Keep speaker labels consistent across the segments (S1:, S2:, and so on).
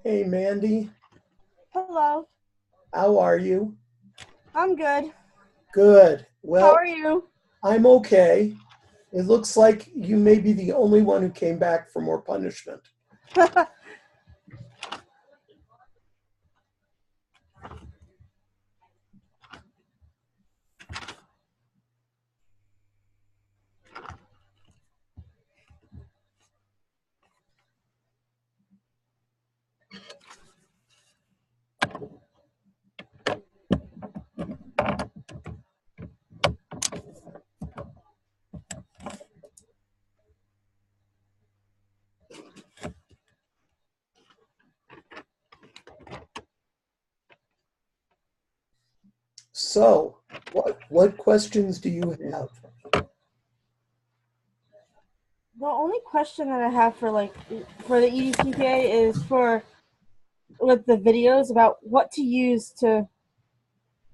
S1: Hey, Mandy,
S2: Hello.
S1: how are you?
S2: I'm good.
S1: Good.
S2: How
S1: Well,
S2: are you?
S1: I'm okay. It looks like you may be the only one who came back for more punishment. So, what questions do you have?
S2: The only question that I have for the edTPA is for with the videos about what to use to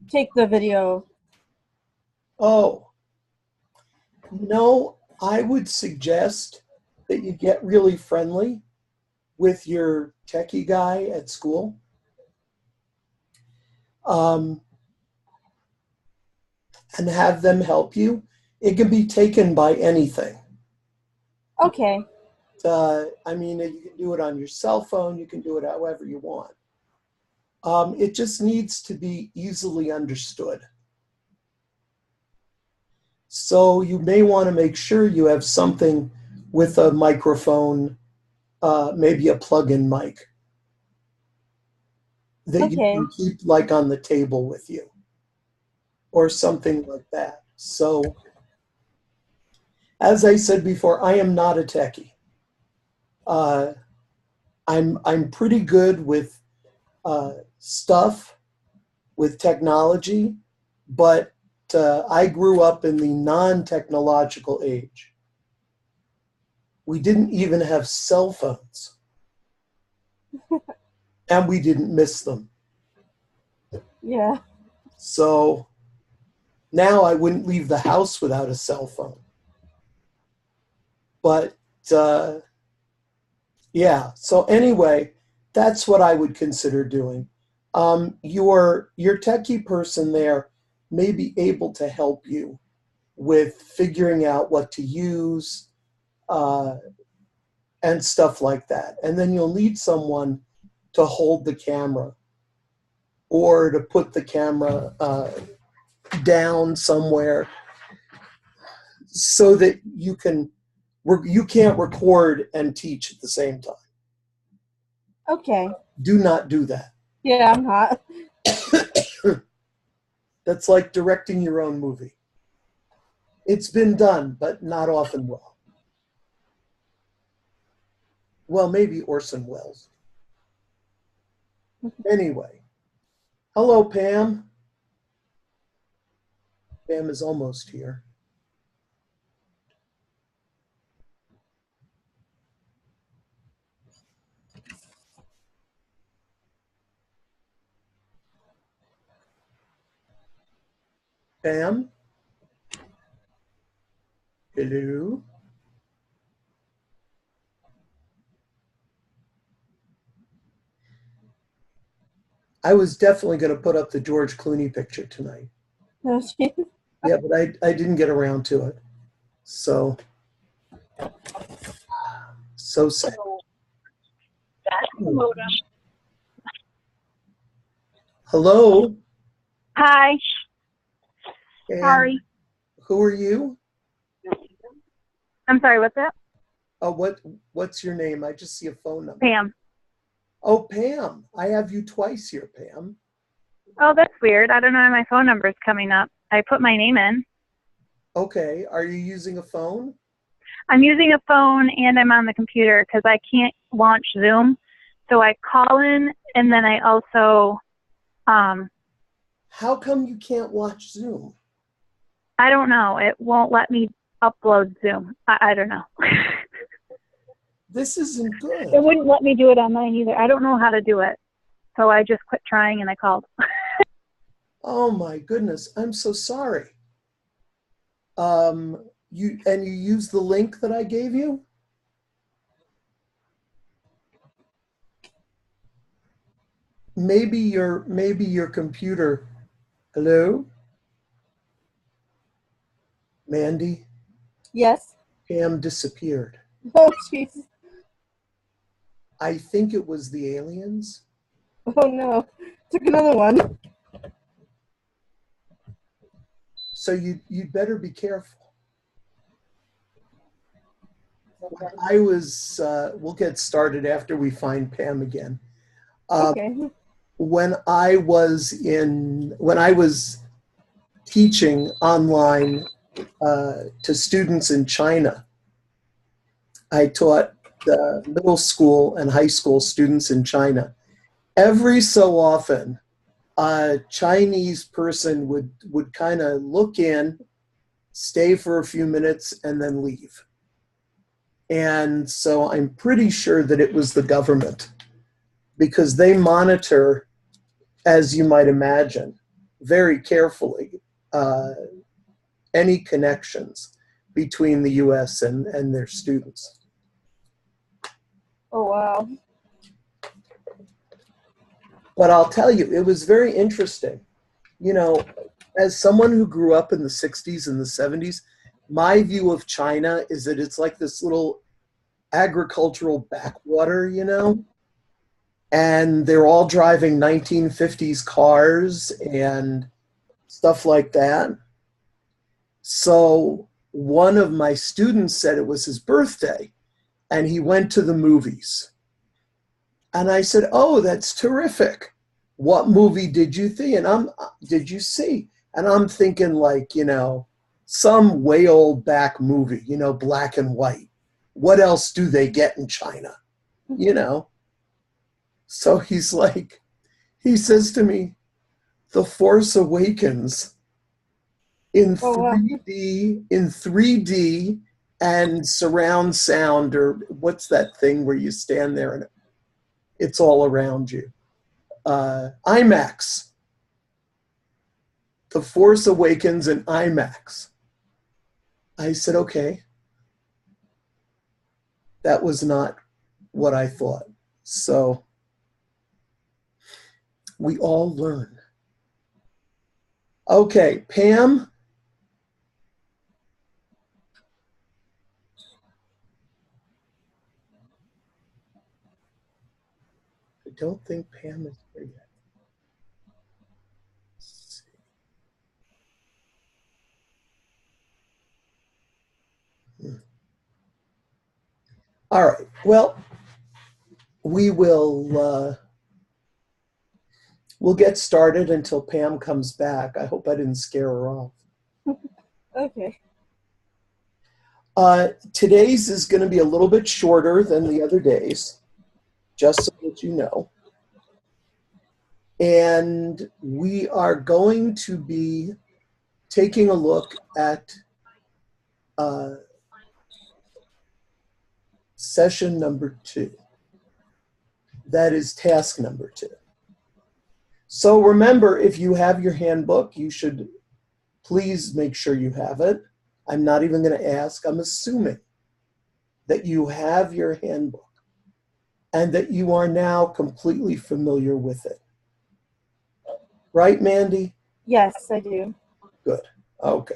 S2: take the video.
S1: Oh, I would suggest that you get really friendly with your techie guy at school. Um, and have them help you. It can be taken by anything.
S2: Okay.
S1: I mean, you can do it on your cell phone. You can do it however you want. It just needs to be easily understood. So you may want to make sure you have something with a microphone, maybe a plug-in mic that you
S2: Okay.
S1: can keep like on the table with you or something like that. So as I said before, I am not a techie. Uh, I'm pretty good with stuff, with technology, but I grew up in the non-technological age. We didn't even have cell phones, and we didn't miss them.
S2: Yeah.
S1: So now I wouldn't leave the house without a cell phone. But yeah, so anyway, that's what I would consider doing. Your techie person there may be able to help you with figuring out what to use and stuff like that. And then you'll need someone to hold the camera or to put the camera down somewhere so that you can't record and teach at the same time.
S2: Okay.
S1: Do not do that.
S2: Yeah, I'm not.
S1: That's like directing your own movie. It's been done, but not often well. Well, maybe Orson Welles. Anyway, hello, Pam. Pam is almost here. Pam? Hello? I was definitely going to put up the George Clooney picture tonight. Yeah, but I didn't get around to it. So sad.
S3: That's the modem.
S1: Hello?
S3: Hi.
S1: And
S3: Sorry.
S1: who are you?
S3: I'm sorry, what's that?
S1: Oh, what's your name? I just see a phone number.
S3: Pam.
S1: Oh, Pam. I have you twice here, Pam.
S3: Oh, that's weird. I don't know why my phone number is coming up. I put my name in.
S1: Okay. Are you using a phone?
S3: I'm using a phone and I'm on the computer because I can't launch Zoom. So I call in and then I also,
S1: How come you can't watch Zoom?
S3: I don't know. It won't let me upload Zoom. I don't know.
S1: This isn't
S3: It
S1: good.
S3: wouldn't let me do it on mine either. I don't know how to do it. So I just quit trying and I called.
S1: Oh my goodness. I'm so sorry. You used the link that I gave you? Maybe your computer. Hello? Mandy?
S2: Yes.
S1: Pam disappeared.
S2: Oh, jeez.
S1: I think it was the aliens.
S2: Oh, no. Took another one.
S1: So you'd better be careful. We'll get started after we find Pam again.
S2: Okay.
S1: When I was teaching online to students in China, I taught the middle school and high school students in China. Every so often, a Chinese person would kind of look in, stay for a few minutes, and then leave. And so I'm pretty sure that it was the government, because they monitor, as you might imagine, very carefully any connections between the US and their students.
S2: Oh, wow.
S1: But I'll tell you, it was very interesting. You know, as someone who grew up in the 60s and the 70s, my view of China is that it's like this little agricultural backwater, you know? And they're all driving 1950s cars and stuff like that. So one of my students said it was his birthday and he went to the movies. And I said, "Oh, that's terrific. What movie did you see?" Did you see? And I'm thinking like, some way old back movie, black and white. What else do they get in China? You know? So he says to me, The Force Awakens in
S2: Oh, wow.
S1: 3D and surround sound, or what's that thing where you stand there and it's all around you? IMAX. The Force Awakens in IMAX. I said, okay. That was not what I thought. So we all learn. Okay, Pam. I don't think Pam is here yet. Let's see. All right. Well, we'll get started until Pam comes back. I hope I didn't scare her off.
S2: Okay.
S1: Today's is going to be a little bit shorter than the other days, just so that you know. And we are going to be taking a look at session number 2. That is task number 2. So remember, if you have your handbook, you should please make sure you have it. I'm not even going to ask. I'm assuming that you have your handbook and that you are now completely familiar with it. Right, Mandy?
S2: Yes, I do.
S1: Good. Okay.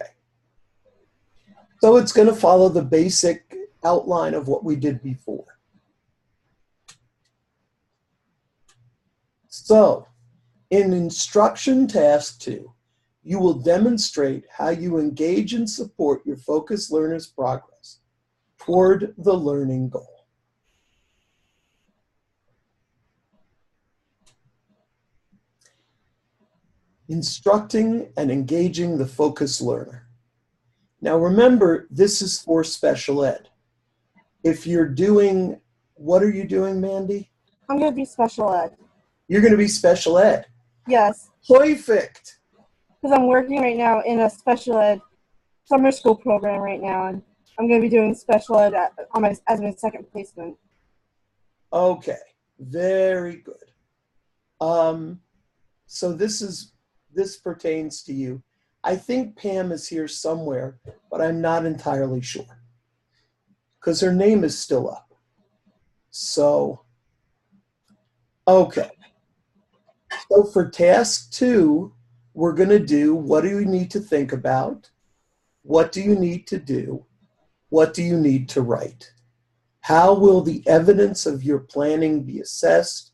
S1: So it's going to follow the basic outline of what we did before. So in instruction task 2, you will demonstrate how you engage and support your focused learner's progress toward the learning goal. Instructing and engaging the focused learner. Now remember, this is for special ed. If you're doing, what are you doing, Mandy?
S2: I'm going to be special ed.
S1: You're going to be special ed.
S2: Yes,
S1: Perfect.
S2: because I'm working right now in a special ed summer school program right now, and I'm going to be doing special ed as my second placement.
S1: Okay, very good. So this pertains to you. I think Pam is here somewhere, but I'm not entirely sure because her name is still up. So, okay. So for task 2, we're going to do, what do you need to think about? What do you need to do? What do you need to write? How will the evidence of your planning be assessed?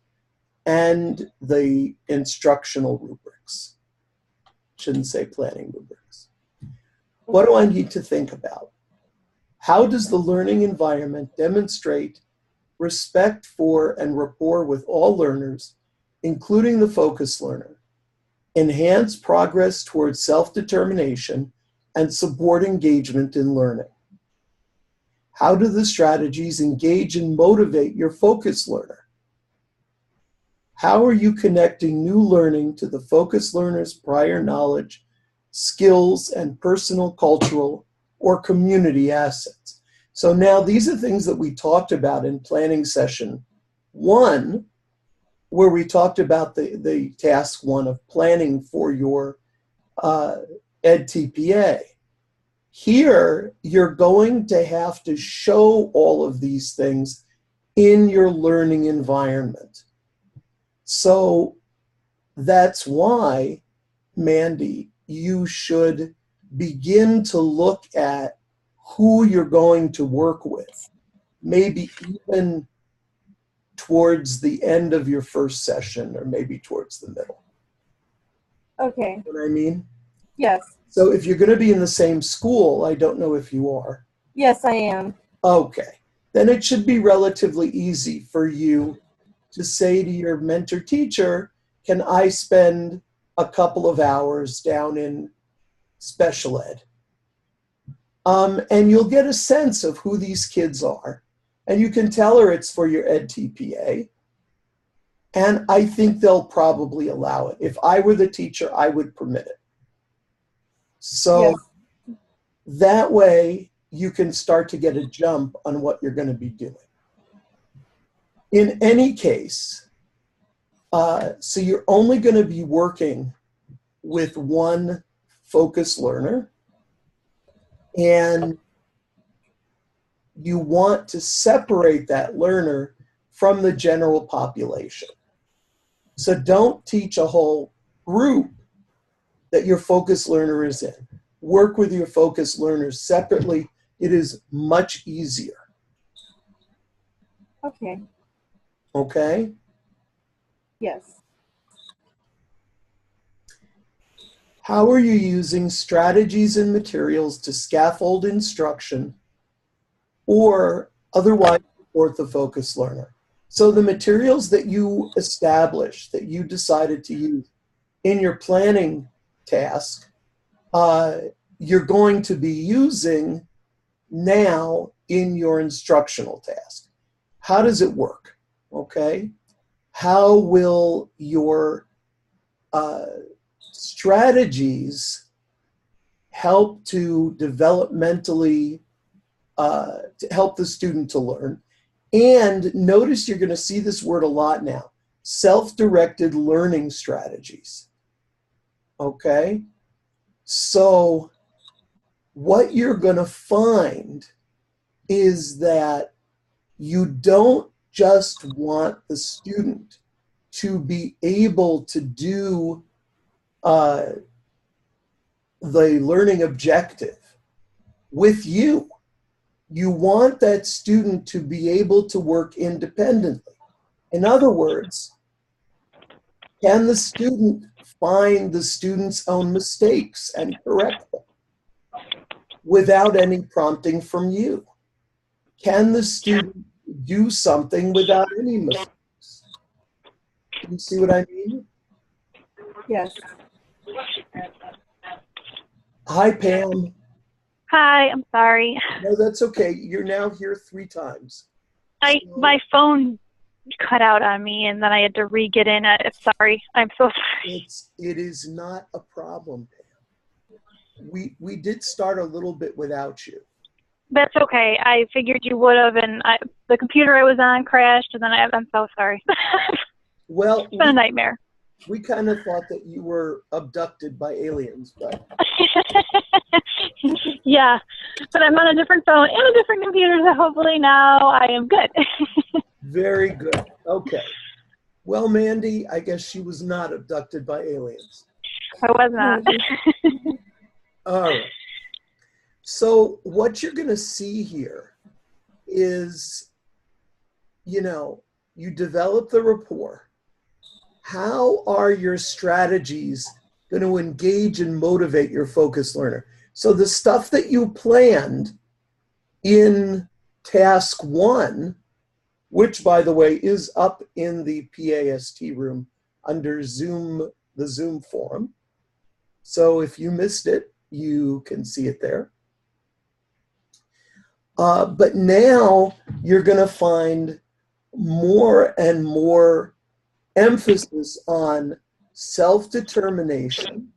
S1: And the instructional rubrics. Shouldn't say planning rubrics. What do I need to think about? How does the learning environment demonstrate respect for and rapport with all learners, including the focused learner, enhance progress towards self-determination, and support engagement in learning? How do the strategies engage and motivate your focused learner? How are you connecting new learning to the focused learner's prior knowledge, skills, and personal, cultural, or community assets? So now these are things that we talked about in planning session 1, where we talked about the task 1 of planning for your edTPA. Here, you're going to have to show all of these things in your learning environment. So that's why, Mandy, you should begin to look at who you're going to work with, maybe even towards the end of your first session or maybe towards the middle.
S2: Okay.
S1: You know what I mean?
S2: Yes.
S1: So if you're going to be in the same school, I don't know if you are.
S2: Yes, I am.
S1: Okay. Then it should be relatively easy for you to say to your mentor teacher, can I spend a couple of hours down in special ed? And you'll get a sense of who these kids are. And you can tell her it's for your edTPA. And I think they'll probably allow it. If I were the teacher, I would permit it. So
S2: Yes.
S1: that way you can start to get a jump on what you're going to be doing. In any case, so you're only going to be working with one focused learner, and you want to separate that learner from the general population. So don't teach a whole group that your focused learner is in. Work with your focused learners separately. It is much easier.
S2: Okay.
S1: Okay?
S2: Yes.
S1: How are you using strategies and materials to scaffold instruction or otherwise support the focused learner? So the materials that you established, that you decided to use in your planning task, you're going to be using now in your instructional task. How does it work? Okay? How will your strategies help to developmentally to help the student to learn? And notice you're going to see this word a lot now, self-directed learning strategies. Okay? So what you're going to find is that you don't just want the student to be able to do the learning objective with you. You want that student to be able to work independently. In other words, can the student find the student's own mistakes and correct them without any prompting from you? Can the student do something without any mistakes? Do you see what I mean?
S2: Yes.
S1: Hi, Pam.
S3: Hi, I'm sorry.
S1: No, that's okay. You're now here 3 times.
S3: My phone cut out on me, and then I had to re-get in it. Sorry. I'm so sorry.
S1: It is not a problem, Pam. We did start a little bit without you.
S3: That's okay. I figured you would have, and the computer I was on crashed, and then I'm so sorry.
S1: Well,
S3: it's been a nightmare.
S1: We kind of thought that you were abducted by aliens, but
S3: yeah, but I'm on a different phone and a different computer, so hopefully now I am good.
S1: Very good. Okay. Well, Mandy, I guess she was not abducted by aliens.
S3: I was not.
S1: All right. So what you're going to see here is, you develop the rapport. How are your strategies going to engage and motivate your focused learner? So the stuff that you planned in task 1, which, by the way, is up in the PAST room under Zoom, the Zoom forum. So if you missed it, you can see it there. But now you're going to find more and more emphasis on self-determination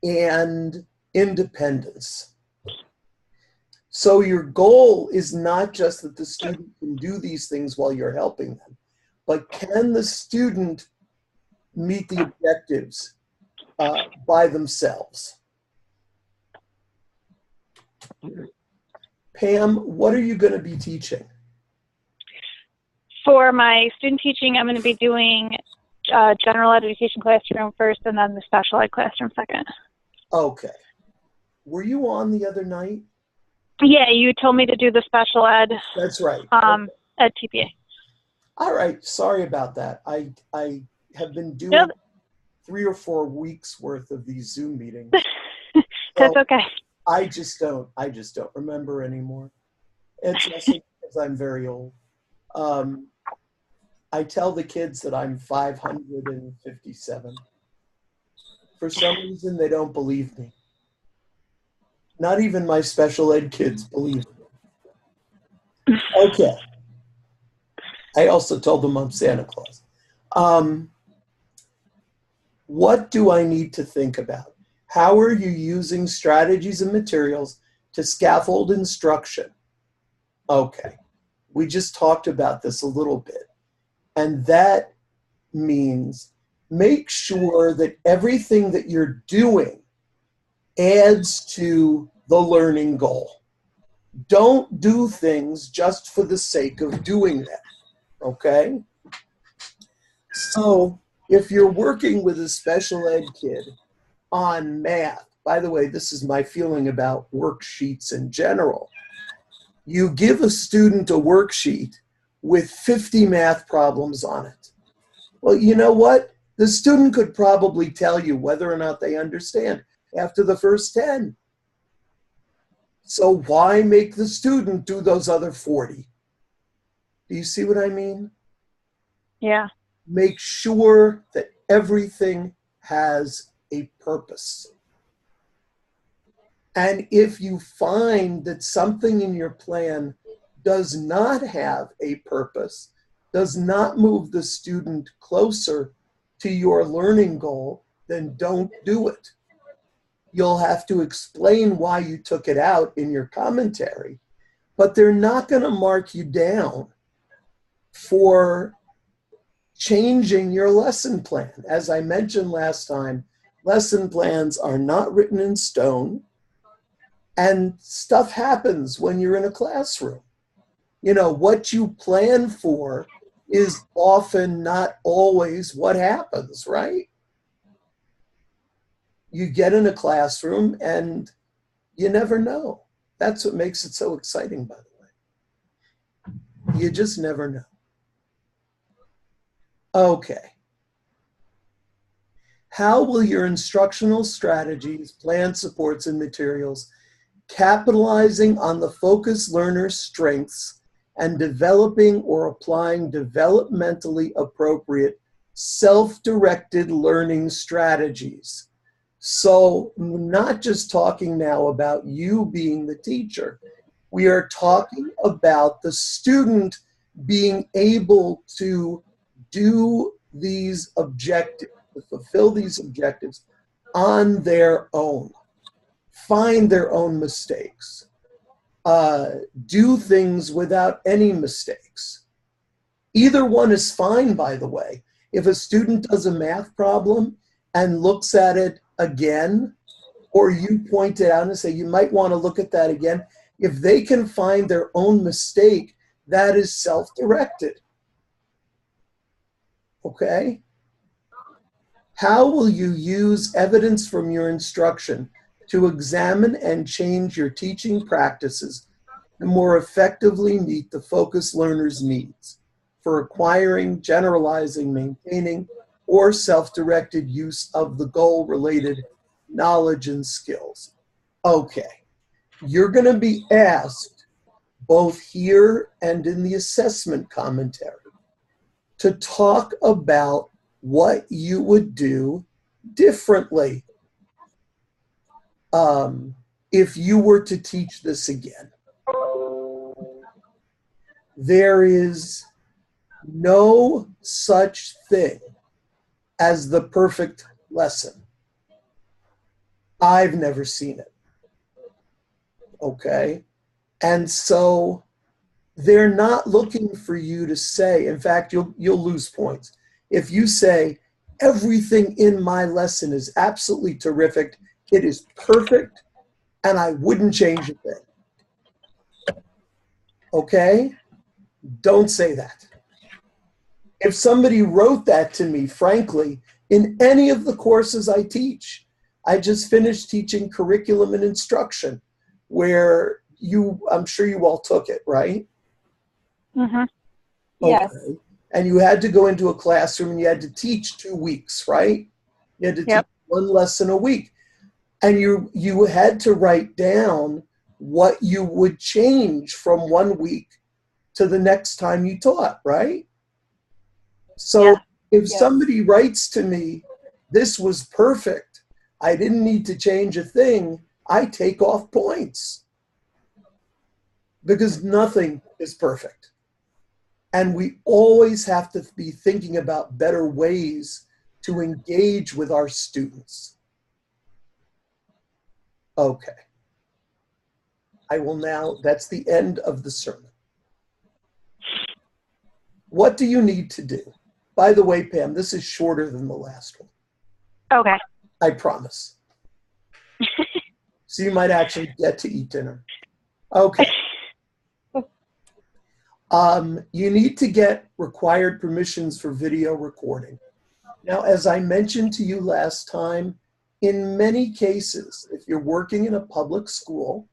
S1: and independence. So your goal is not just that the student can do these things while you're helping them, but can the student meet the objectives by themselves? Pam, what are you going to be teaching?
S3: For my student teaching, I'm going to be doing general education classroom first and then the special ed classroom second.
S1: Okay. Were you on the other night?
S3: Yeah, you told me to do the special ed.
S1: That's right.
S3: edTPA.
S1: All right. Sorry about that. I have been doing 3 or 4 weeks worth of these Zoom meetings.
S3: That's okay.
S1: I just don't remember anymore. It's also because I'm very old. I tell the kids that I'm 557. For some reason, they don't believe me. Not even my special ed kids believe me. Okay. I also told them I'm Santa Claus. What do I need to think about? How are you using strategies and materials to scaffold instruction? Okay. We just talked about this a little bit. And that means make sure that everything that you're doing adds to the learning goal. Don't do things just for the sake of doing them, okay? So if you're working with a special ed kid on math, by the way, this is my feeling about worksheets in general. You give a student a worksheet with 50 math problems on it. Well, you know what? The student could probably tell you whether or not they understand after the first 10. So why make the student do those other 40? Do you see what I mean?
S3: Yeah.
S1: Make sure that everything has a purpose. And if you find that something in your plan does not have a purpose, does not move the student closer to your learning goal, then don't do it. You'll have to explain why you took it out in your commentary, but they're not going to mark you down for changing your lesson plan. As I mentioned last time, lesson plans are not written in stone, and stuff happens when you're in a classroom. You know, what you plan for is often not always what happens, right? You get in a classroom and you never know. That's what makes it so exciting, by the way. You just never know. Okay. How will your instructional strategies, plan supports, and materials capitalizing on the focused learner's strengths and developing or applying developmentally appropriate self-directed learning strategies. So we're not just talking now about you being the teacher. We are talking about the student being able to do these objectives, to fulfill these objectives on their own, find their own mistakes, do things without any mistakes. Either one is fine, by the way. If a student does a math problem and looks at it again, or you point it out and say, you might want to look at that again, if they can find their own mistake, that is self-directed. Okay? How will you use evidence from your instruction to examine and change your teaching practices to more effectively meet the focused learner's needs for acquiring, generalizing, maintaining, or self-directed use of the goal-related knowledge and skills? Okay, you're going to be asked both here and in the assessment commentary to talk about what you would do differently if you were to teach this again. There is no such thing as the perfect lesson. I've never seen it. Okay? And so they're not looking for you to say, in fact, you'll lose points. If you say, everything in my lesson is absolutely terrific, it is perfect, and I wouldn't change a thing. Okay? Don't say that. If somebody wrote that to me, frankly, in any of the courses I teach, I just finished teaching curriculum and instruction, where I'm sure you all took it, right?
S3: Mm-hmm.
S2: Yes.
S1: Okay. And you had to go into a classroom and you had to teach 2 weeks, right? You had to teach one lesson a week. And you had to write down what you would change from 1 week to the next time you taught, right? So if somebody writes to me, this was perfect, I didn't need to change a thing, I take off points. Because nothing is perfect. And we always have to be thinking about better ways to engage with our students. Okay. I will now, that's the end of the sermon. What do you need to do? By the way, Pam, this is shorter than the last one.
S3: Okay.
S1: I promise. So you might actually get to eat dinner. Okay. You need to get required permissions for video recording. Now, as I mentioned to you last time, in many cases, if you're working in a public school,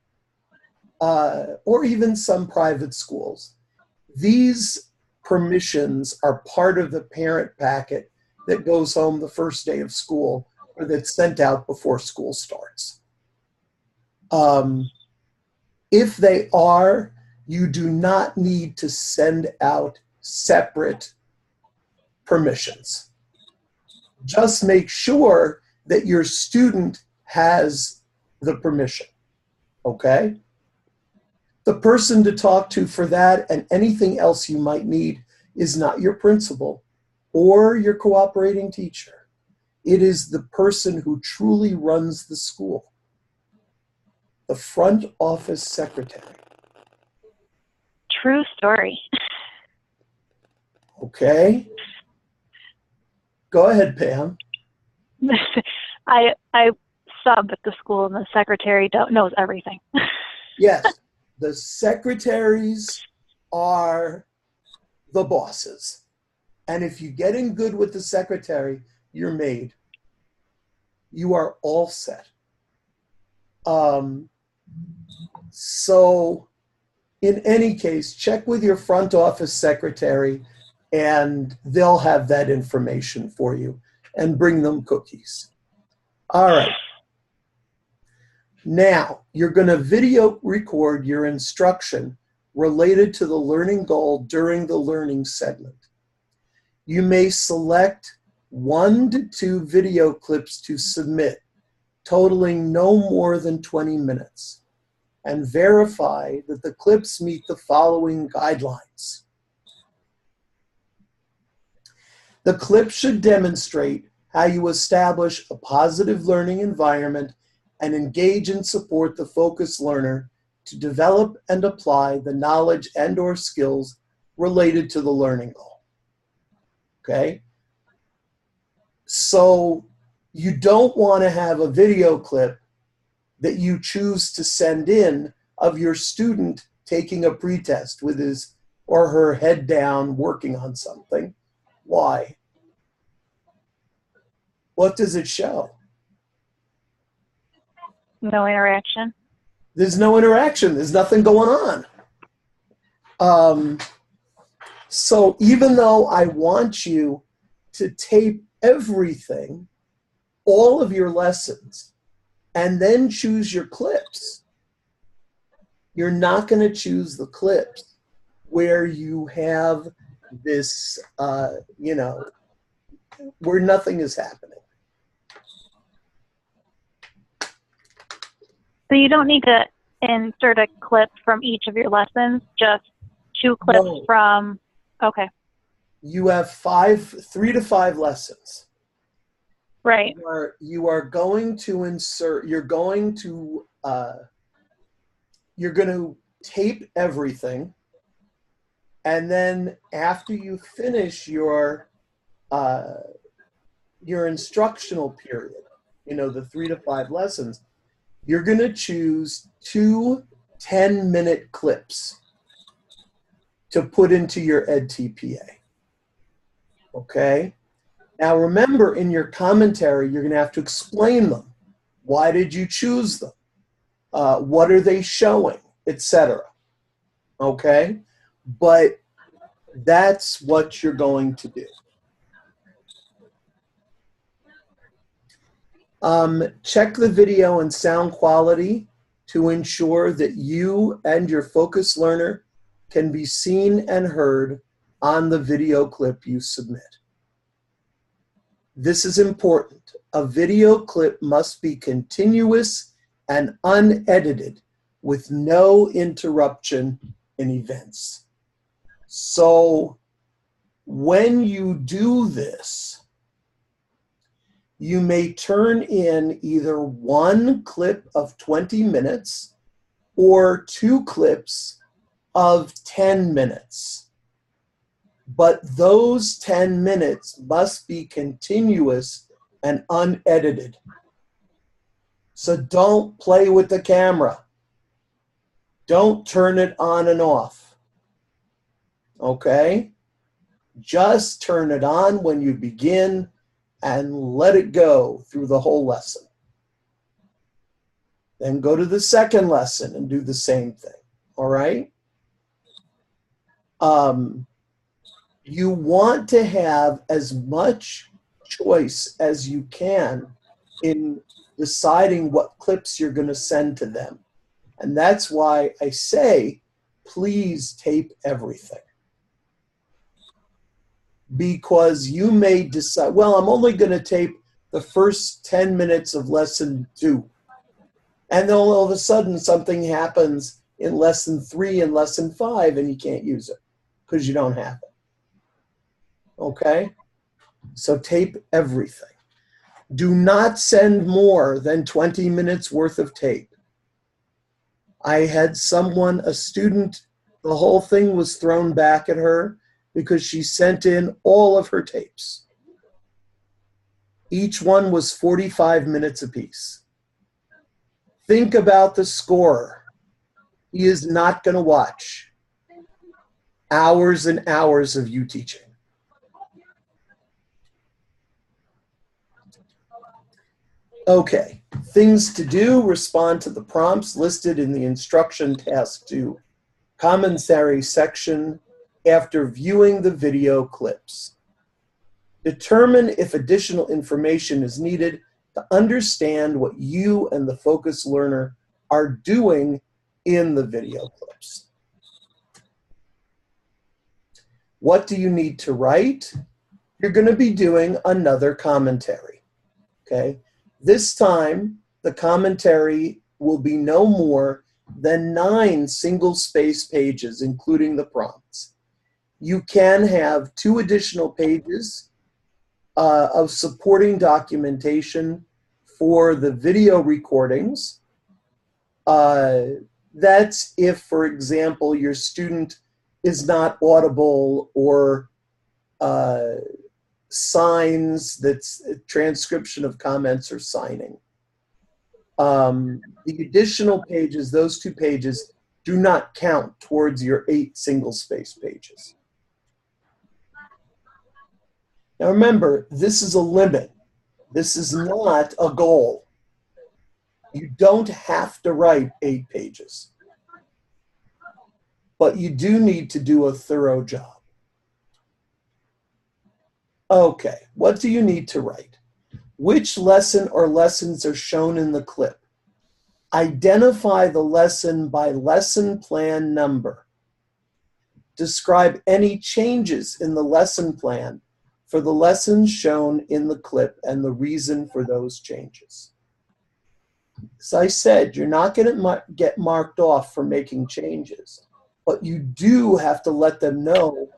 S1: or even some private schools, these permissions are part of the parent packet that goes home the first day of school or that's sent out before school starts. If they are, you do not need to send out separate permissions. Just make sure that your student has the permission, okay? The person to talk to for that and anything else you might need is not your principal or your cooperating teacher. It is the person who truly runs the school, the front office secretary.
S3: True story.
S1: Okay? Go ahead, Pam.
S3: I sub at the school, and the secretary knows everything.
S1: Yes, the secretaries are the bosses. And if you get in good with the secretary, you're made. You are all set. So in any case, check with your front office secretary and they'll have that information for you, and bring them cookies. All right. Now, you're going to video record your instruction related to the learning goal during the learning segment. You may select 1 to 2 video clips to submit, totaling no more than 20 minutes, and verify that the clips meet the following guidelines. The clip should demonstrate how you establish a positive learning environment and engage and support the focused learner to develop and apply the knowledge and/or skills related to the learning goal. Okay? So you don't want to have a video clip that you choose to send in of your student taking a pretest with his or her head down working on something. Why? What does it show?
S3: No interaction.
S1: There's no interaction. There's nothing going on. So even though I want you to tape everything, all of your lessons, and then choose your clips, you're not going to choose the clips where you have this, where nothing is happening.
S3: So you don't need to insert a clip from each of your lessons, just 2 clips from, okay.
S1: You have 3 to 5 lessons.
S3: Right.
S1: You are going to insert, you're going to tape everything, and then after you finish your instructional period, the 3 to 5 lessons, you're going to choose 2 10-minute clips to put into your edTPA. Okay? Now remember, in your commentary, you're going to have to explain them. Why did you choose them? What are they showing? Etc. Okay? But that's what you're going to do. Check the video and sound quality to ensure that you and your focused learner can be seen and heard on the video clip you submit. This is important. A video clip must be continuous and unedited with no interruption in events. So when you do this, you may turn in either 1 clip of 20 minutes or 2 clips of 10 minutes. But those 10 minutes must be continuous and unedited. So don't play with the camera. Don't turn it on and off. Okay? Just turn it on when you begin and let it go through the whole lesson. Then go to the second lesson and do the same thing. All right? You want to have as much choice as you can in deciding what clips you're going to send to them. And that's why I say, please tape everything. Because you may decide, well, I'm only going to tape the first 10 minutes of lesson 2. And then all of a sudden something happens in lesson 3 and lesson 5 and you can't use it because you don't have it. Okay? So tape everything. Do not send more than 20 minutes worth of tape. I had a student, the whole thing was thrown back at her because she sent in all of her tapes. Each one was 45 minutes apiece. Think about the scorer. He is not going to watch hours and hours of you teaching. Okay, things to do: respond to the prompts listed in the instruction task 2 commentary section after viewing the video clips. Determine if additional information is needed to understand what you and the focus learner are doing in the video clips. What do you need to write? You're going to be doing another commentary, okay? This time, the commentary will be no more than 9 single-space pages, including the prompts. You can have 2 additional pages of supporting documentation for the video recordings. That's if, for example, your student is not audible or signs, that's a transcription of comments or signing. The additional pages, those 2 pages, do not count towards your 8 single-space pages. Now remember, this is a limit. This is not a goal. You don't have to write 8 pages, but you do need to do a thorough job. Okay, what do you need to write? Which lesson or lessons are shown in the clip? Identify the lesson by lesson plan number. Describe any changes in the lesson plan for the lessons shown in the clip and the reason for those changes. As I said, you're not going to get marked off for making changes, but you do have to let them know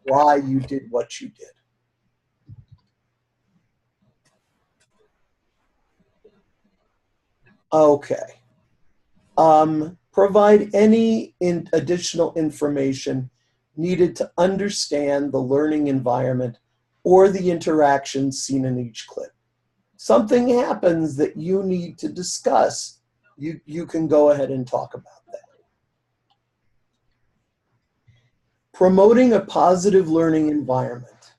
S1: why you did what you did. Okay. Provide any additional information needed to understand the learning environment or the interactions seen in each clip. Something happens that you need to discuss, you can go ahead and talk about that. Promoting a positive learning environment.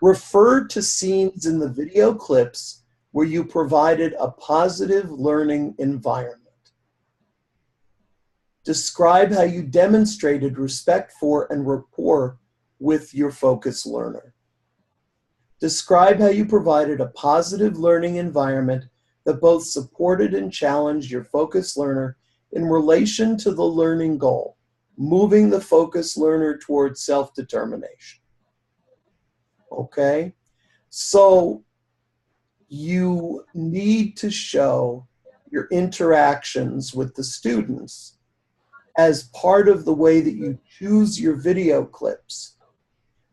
S1: Refer to scenes in the video clips where you provided a positive learning environment. Describe how you demonstrated respect for and rapport with your focus learner. Describe how you provided a positive learning environment that both supported and challenged your focus learner in relation to the learning goal, moving the focus learner towards self-determination. Okay? So you need to show your interactions with the students as part of the way that you choose your video clips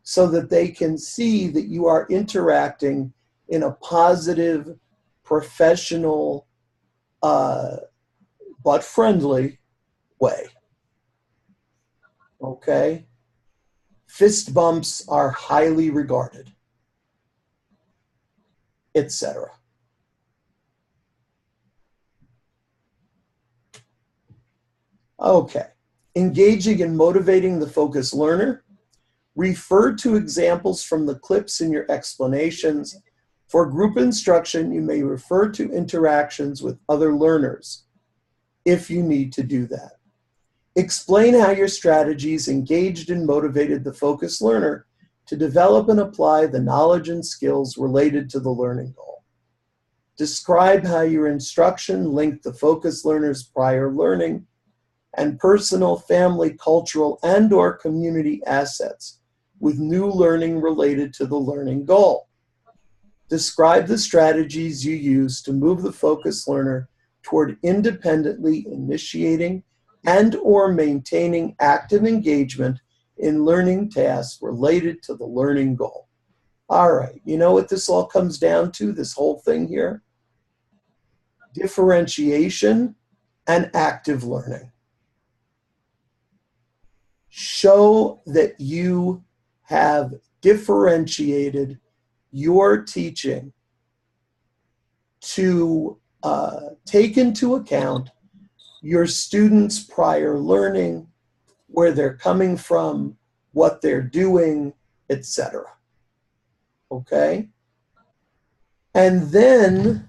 S1: so that they can see that you are interacting in a positive, professional, but friendly way. Okay? Fist bumps are highly regarded, etc. Okay, engaging and motivating the focus learner. Refer to examples from the clips in your explanations. For group instruction, you may refer to interactions with other learners if you need to do that. Explain how your strategies engaged and motivated the focus learner to develop and apply the knowledge and skills related to the learning goal. Describe how your instruction linked the focus learner's prior learning and personal, family, cultural, and/or community assets with new learning related to the learning goal. Describe the strategies you use to move the focus learner toward independently initiating and/or maintaining active engagement in learning tasks related to the learning goal. All right, you know what this all comes down to, this whole thing here? Differentiation and active learning. Show that you have differentiated your teaching to take into account your students' prior learning, where they're coming from, what they're doing, etc. Okay? And then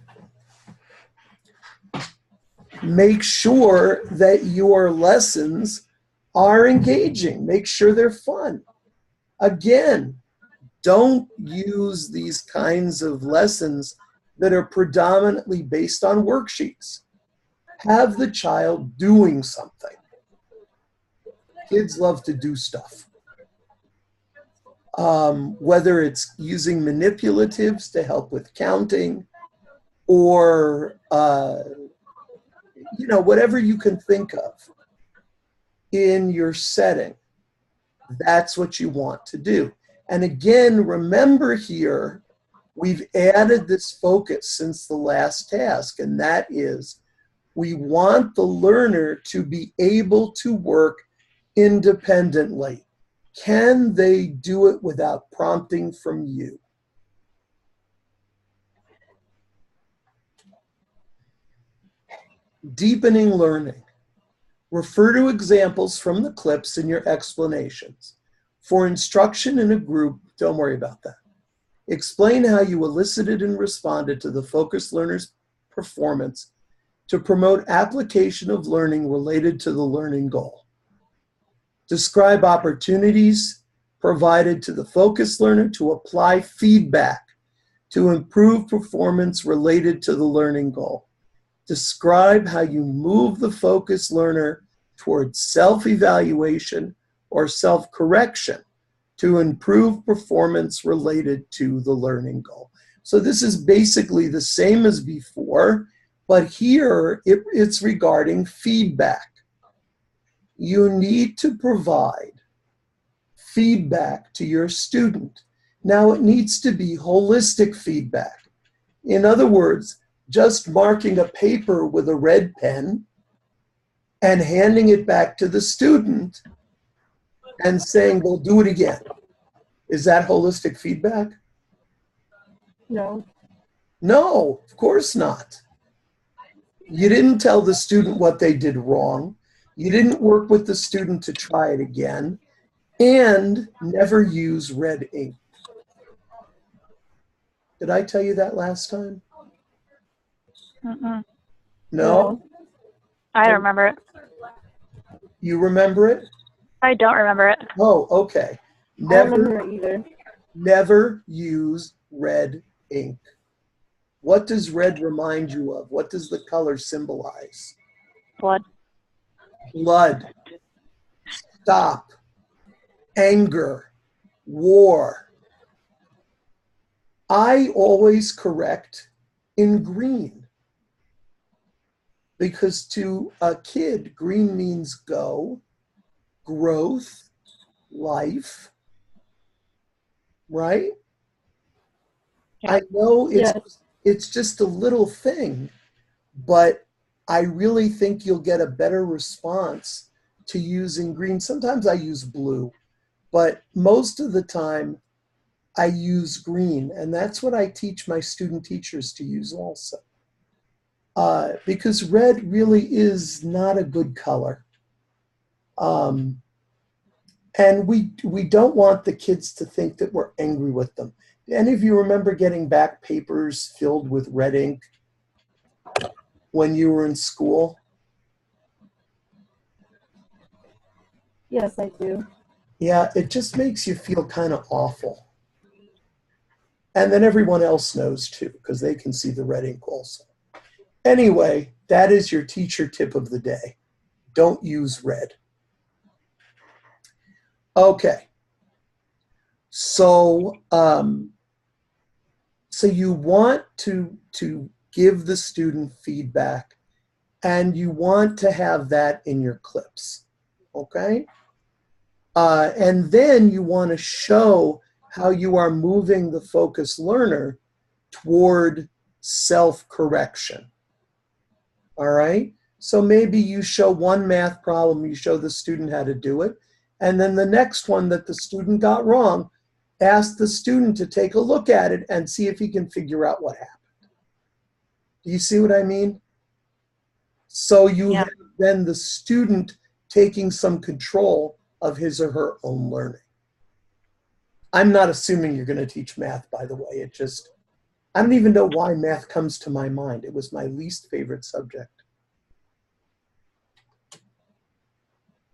S1: make sure that your lessons are engaging. Make sure they're fun. Again, don't use these kinds of lessons that are predominantly based on worksheets. Have the child doing something. Kids love to do stuff. Whether it's using manipulatives to help with counting, or whatever you can think of in your setting, that's what you want to do. And again, remember here, we've added this focus since the last task, and that is we want the learner to be able to work independently. Can they do it without prompting from you? Deepening learning. Refer to examples from the clips in your explanations. For instruction in a group, don't worry about that. Explain how you elicited and responded to the focused learner's performance to promote application of learning related to the learning goal. Describe opportunities provided to the focused learner to apply feedback to improve performance related to the learning goal. Describe how you move the focused learner towards self-evaluation or self-correction to improve performance related to the learning goal. So this is basically the same as before, but here it's regarding feedback. You need to provide feedback to your student. Now it needs to be holistic feedback. In other words, just marking a paper with a red pen and handing it back to the student and saying, well, do it again. Is that holistic feedback?
S2: No.
S1: No, of course not. You didn't tell the student what they did wrong. You didn't work with the student to try it again, and never use red ink. Did I tell you that last time?
S3: Mm-mm.
S1: No?
S3: I don't remember it.
S1: You remember it?
S3: I don't remember it.
S1: Oh, okay.
S2: I don't remember it either.
S1: Never use red ink. What does red remind you of? What does the color symbolize?
S3: Blood.
S1: Blood. Stop. Anger. War. I always correct in green, because to a kid, green means go, growth, life, right?
S3: Yeah.
S1: I know
S2: Yes.
S1: it's just a little thing, but I really think you'll get a better response to using green. Sometimes I use blue, but most of the time I use green, and that's what I teach my student teachers to use also. Because red really is not a good color. And we don't want the kids to think that we're angry with them. Do any of you remember getting back papers filled with red ink when you were in school?
S2: Yes, I do.
S1: Yeah, it just makes you feel kind of awful. And then everyone else knows too, because they can see the red ink also. Anyway, that is your teacher tip of the day. Don't use red. Okay. So, so you want to give the student feedback, and you want to have that in your clips, okay? And then you want to show how you are moving the focused learner toward self-correction, all right? So maybe you show one math problem, you show the student how to do it, and then the next one that the student got wrong, ask the student to take a look at it and see if he can figure out what happened. Do you see what I mean? So you have then the student taking some control of his or her own learning. I'm not assuming you're going to teach math, by the way. It just, I don't even know why math comes to my mind. It was my least favorite subject.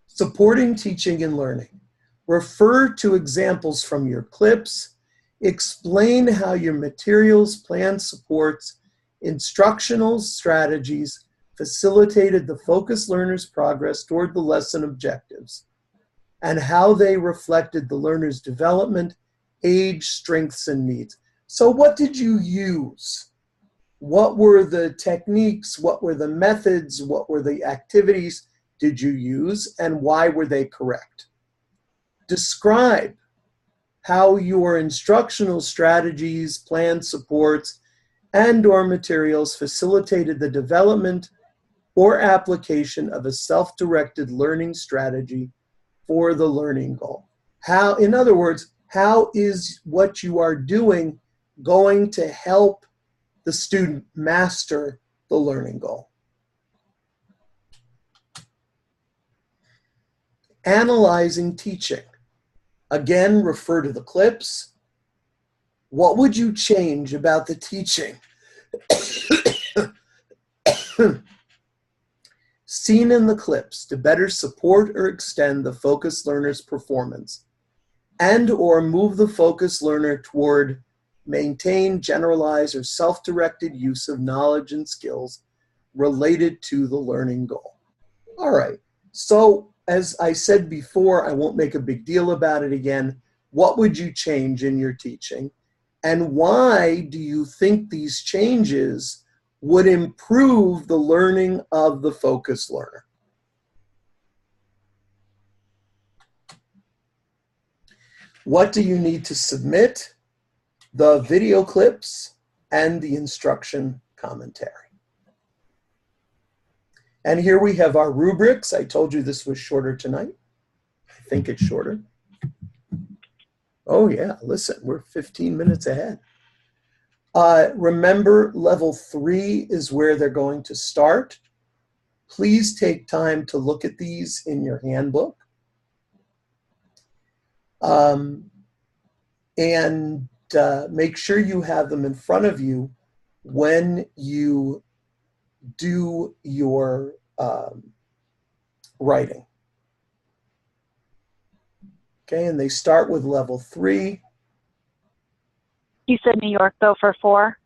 S1: Supporting teaching and learning. Refer to examples from your clips Explain how your materials, plans, supports, instructional strategies facilitated the focused learner's progress toward the lesson objectives, and how they reflected the learner's development, age, strengths, and needs. So what did you use? What were the techniques? What were the methods? What were the activities did you use, and why were they correct? Describe how your instructional strategies, plans, supports, and/or materials facilitated the development or application of a self-directed learning strategy for the learning goal. How, in other words, how is what you are doing going to help the student master the learning goal? Analyzing teaching. Again, refer to the clips. What would you change about the teaching seen in the clips to better support or extend the focused learner's performance, and/or move the focused learner toward maintain, generalized, or self-directed use of knowledge and skills related to the learning goal? All right, so as I said before, I won't make a big deal about it again. What would you change in your teaching? And why do you think these changes would improve the learning of the focused learner? What do you need to submit? The video clips and the instruction commentary. And here we have our rubrics. I told you this was shorter tonight. I think it's shorter. Oh yeah, listen, we're 15 minutes ahead. Remember, level 3 is where they're going to start. Please take time to look at these in your handbook. And make sure you have them in front of you when you do your writing. Okay, and they start with level 3.
S3: You said New York, though, for 4?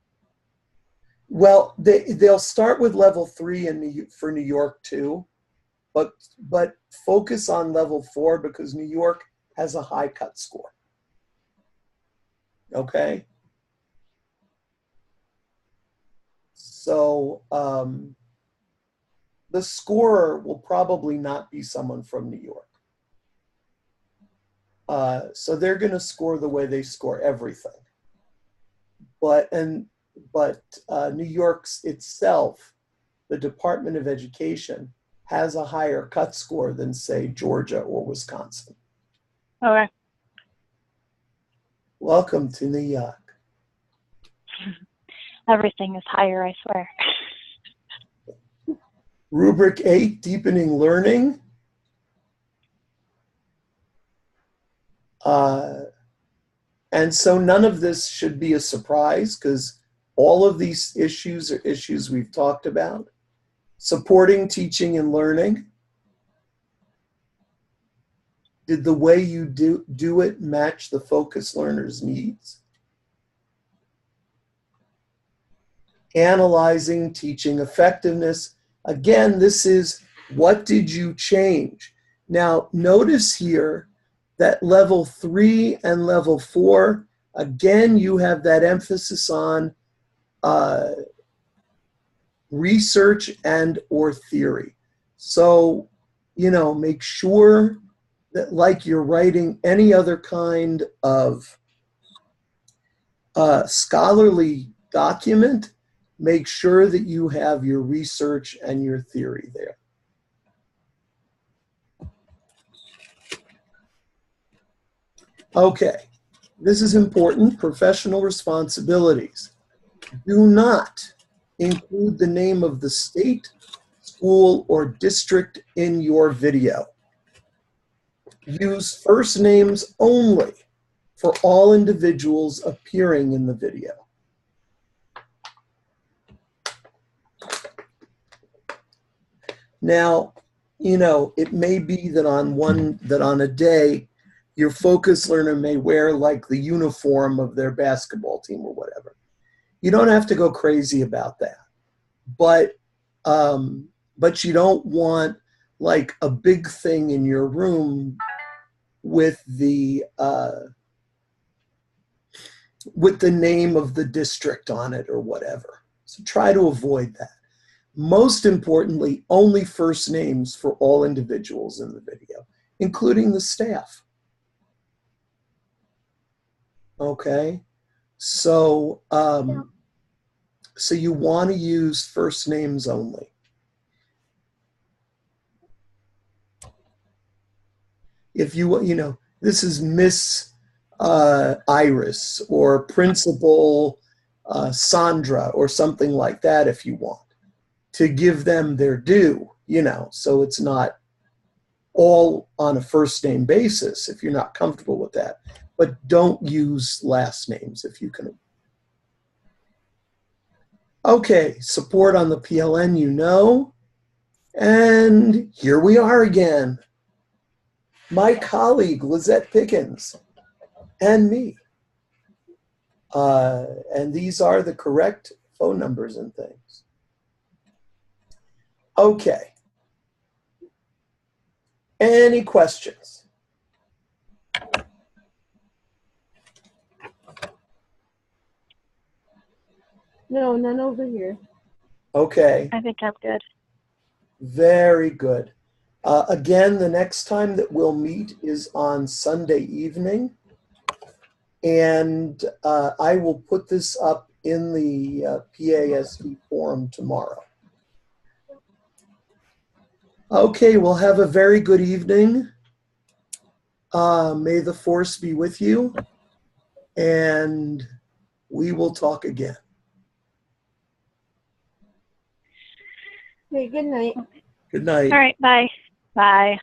S1: Well, they'll start with level 3 for New York too, but focus on level 4 because New York has a high cut score. Okay? So the scorer will probably not be someone from New York. So they're going to score the way they score everything. But New York's itself, the Department of Education, has a higher cut score than, say, Georgia or Wisconsin.
S3: Okay.
S1: Welcome to New York.
S3: Everything is higher, I swear.
S1: Rubric 8, deepening learning. And so none of this should be a surprise because all of these issues are issues we've talked about. Supporting teaching and learning. Did the way you do it match the focused learner's needs? Analyzing teaching effectiveness. Again, this is what did you change? Now, notice here that level 3 and level 4, again, you have that emphasis on research and or theory. So, make sure that like you're writing any other kind of scholarly document, make sure that you have your research and your theory there. Okay, this is important. Professional responsibilities. Do not include the name of the state, school, or district in your video. Use first names only for all individuals appearing in the video. Now, it may be that on a day your focus learner may wear like the uniform of their basketball team or whatever. You don't have to go crazy about that. But you don't want like a big thing in your room with the name of the district on it or whatever. So try to avoid that. Most importantly, only first names for all individuals in the video, including the staff. Okay, so so you want to use first names only. If you this is Miss Iris or Principal Sandra or something like that, if you want to give them their due, so it's not all on a first name basis if you're not comfortable with that. But don't use last names if you can. Okay, support on the PLN, and here we are again. My colleague, Lizette Pickens, and me. And these are the correct phone numbers and things. Okay. Any questions?
S2: No, none over here.
S1: Okay.
S3: I think I'm good.
S1: Very good. Again, the next time that we'll meet is on Sunday evening. And I will put this up in the PASD forum tomorrow. Okay, well, have a very good evening. May the force be with you. And we will talk again.
S2: Okay, good night.
S1: Good night.
S3: All right, bye. Bye.